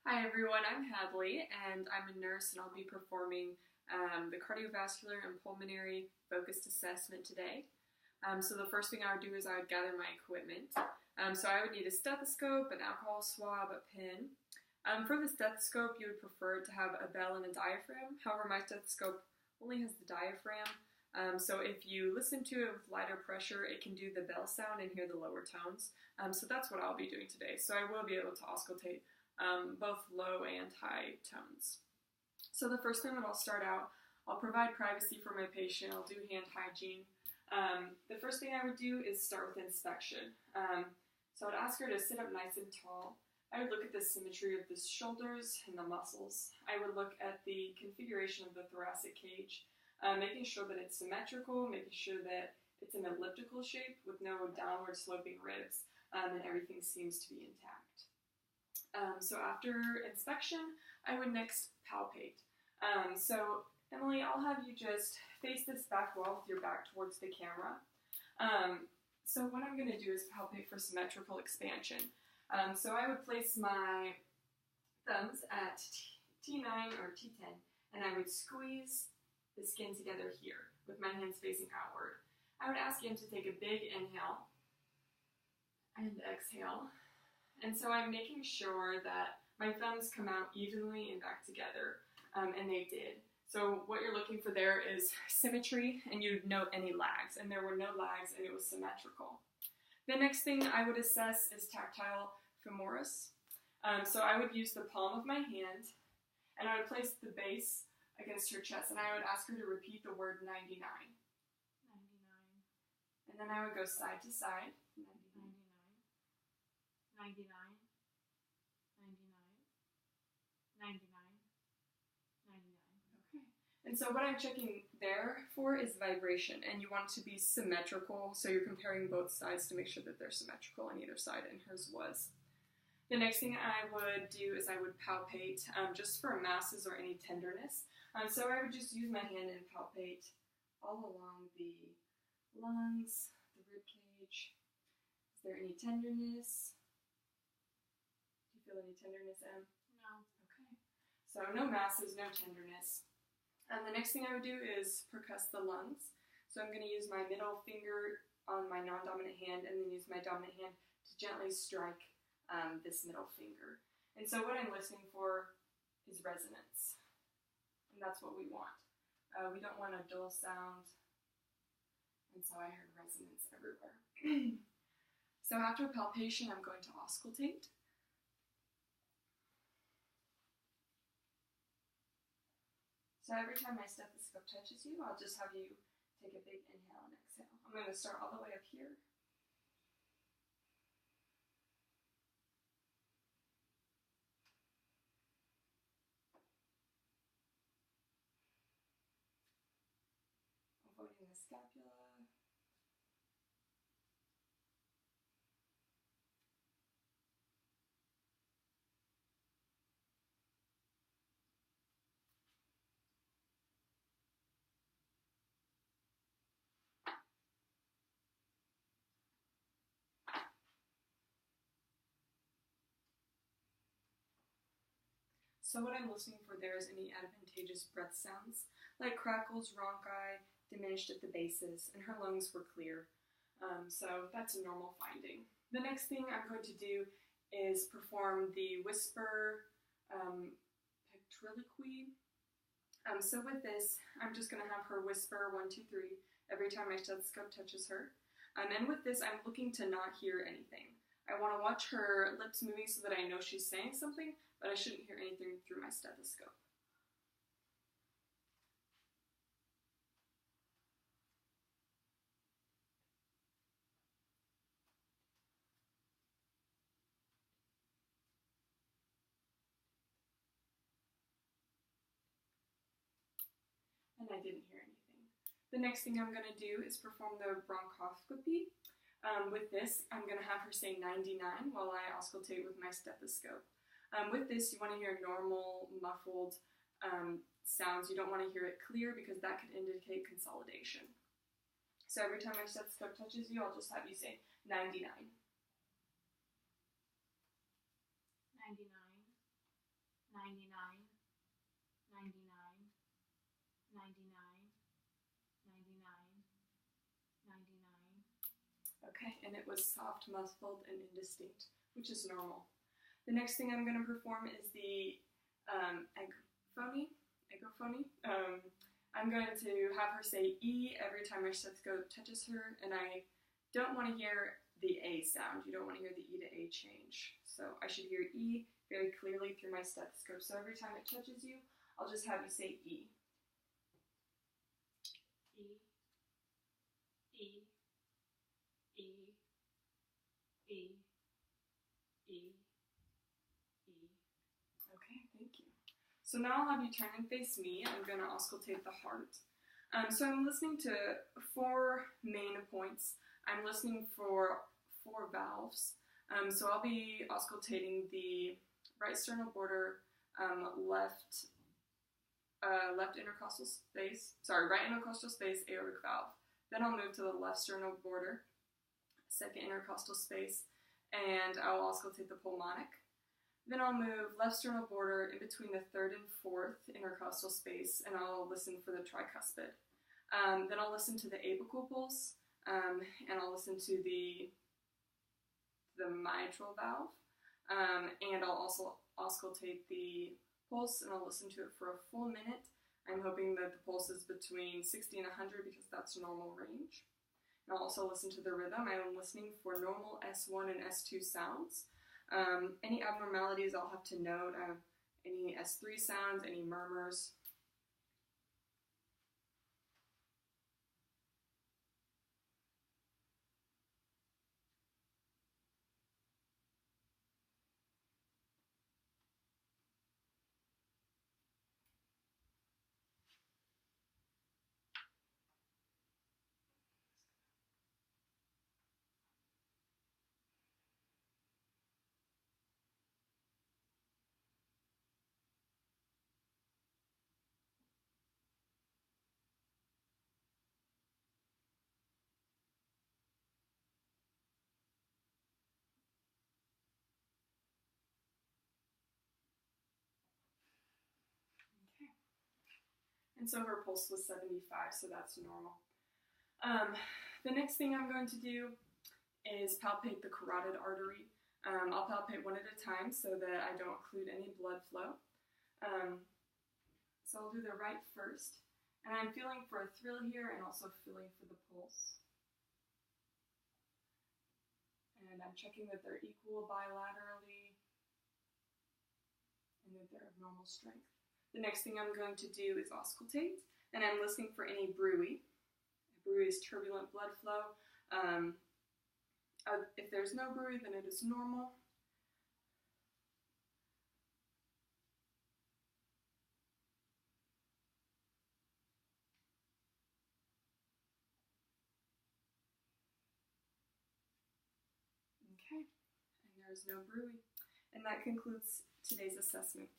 Hi everyone, I'm Hadley and I'm a nurse and I'll be performing the cardiovascular and pulmonary focused assessment today. So the first thing I would do is I would gather my equipment. So I would need a stethoscope, an alcohol swab, a pen. For the stethoscope, you would prefer to have a bell and a diaphragm. However, my stethoscope only has the diaphragm. So if you listen to it with lighter pressure, it can do the bell sound and hear the lower tones. So that's what I'll be doing today. So I will be able to auscultate both low and high tones. So the first time that I'll start out, I'll provide privacy for my patient. I'll do hand hygiene. The first thing I would do is start with inspection. So I'd ask her to sit up nice and tall. I would look at the symmetry of the shoulders and the muscles. I would look at the configuration of the thoracic cage, making sure that it's symmetrical, making sure that it's an elliptical shape with no downward sloping ribs, and everything seems to be intact. So after inspection, I would next palpate. So Emily, I'll have you just face this back wall with your back towards the camera. So what I'm going to do is palpate for symmetrical expansion. So I would place my thumbs at T9 or T10, and I would squeeze the skin together here with my hands facing outward. I would ask him to take a big inhale and exhale. And so I'm making sure that my thumbs come out evenly and back together, and they did. So what you're looking for there is symmetry, and you'd note any lags, and there were no lags, and it was symmetrical. The next thing I would assess is tactile femoris. So I would use the palm of my hand, and I would place the base against her chest, and I would ask her to repeat the word 99. 99. And then I would go side to side. 99, 99, 99, 99. Okay. And so what I'm checking there for is vibration, and you want to be symmetrical, so you're comparing both sides to make sure that they're symmetrical on either side, and hers was. The next thing I would do is I would palpate just for masses or any tenderness. So I would just use my hand and palpate all along the lungs, the rib cage. Is there any tenderness? Feel any tenderness, Em? No. Okay. So no masses, no tenderness. And the next thing I would do is percuss the lungs. So I'm going to use my middle finger on my non-dominant hand and then use my dominant hand to gently strike this middle finger. And so what I'm listening for is resonance. And that's what we want. We don't want a dull sound. And so I heard resonance everywhere. So after palpation, I'm going to auscultate. So every time my stethoscope touches you, I'll just have you take a big inhale and exhale. I'm going to start all the way up here. Avoiding the scapula. So what I'm listening for there is any advantageous breath sounds, like crackles, rhonchi, diminished at the bases, and her lungs were clear. So that's a normal finding. The next thing I'm going to do is perform the whisper pectriloquy. So with this, I'm just going to have her whisper 1, 2, 3 every time my stethoscope touches her. And with this, I'm looking to not hear anything. I want to watch her lips moving so that I know she's saying something, but I shouldn't hear anything through my stethoscope. And I didn't hear anything. The next thing I'm going to do is perform the bronchoscopy. With this, I'm going to have her say 99 while I auscultate with my stethoscope. With this, you want to hear normal, muffled sounds. You don't want to hear it clear because that could indicate consolidation. So every time my stethoscope touches you, I'll just have you say 99. 99, 99, 99, 99, 99, 99. Okay, and it was soft, muffled, and indistinct, which is normal. The next thing I'm going to perform is the egophony. I'm going to have her say E every time my stethoscope touches her, and I don't want to hear the A sound. You don't want to hear the E to A change. So I should hear E very clearly through my stethoscope. So every time it touches you, I'll just have you say E. E, E, E, E, E, E. Okay, thank you. So now I'll have you turn and face me. I'm going to auscultate the heart. So I'm listening to 4 main points. I'm listening for 4 valves. So I'll be auscultating the right sternal border, left intercostal space, right intercostal space, aortic valve. Then I'll move to the left sternal border, second intercostal space, and I'll auscultate the pulmonic. Then I'll move left sternal border in between the 3rd and 4th intercostal space, and I'll listen for the tricuspid. Then I'll listen to the apical pulse, and I'll listen to the mitral valve, and I'll also auscultate the pulse, and I'll listen to it for a full minute. I'm hoping that the pulse is between 60 and 100 because that's normal range. And I'll also listen to the rhythm. I'm listening for normal S1 and S2 sounds. Any abnormalities I'll have to note, any S3 sounds, any murmurs. And so her pulse was 75, so that's normal. The next thing I'm going to do is palpate the carotid artery. I'll palpate one at a time so that I don't occlude any blood flow. So I'll do the right first. And I'm feeling for a thrill here and also feeling for the pulse. And I'm checking that they're equal bilaterally and that they're of normal strength. The next thing I'm going to do is auscultate, and I'm listening for any bruit. Bruit is turbulent blood flow. If there's no bruit, then it is normal. Okay, and there is no bruit. And that concludes today's assessment.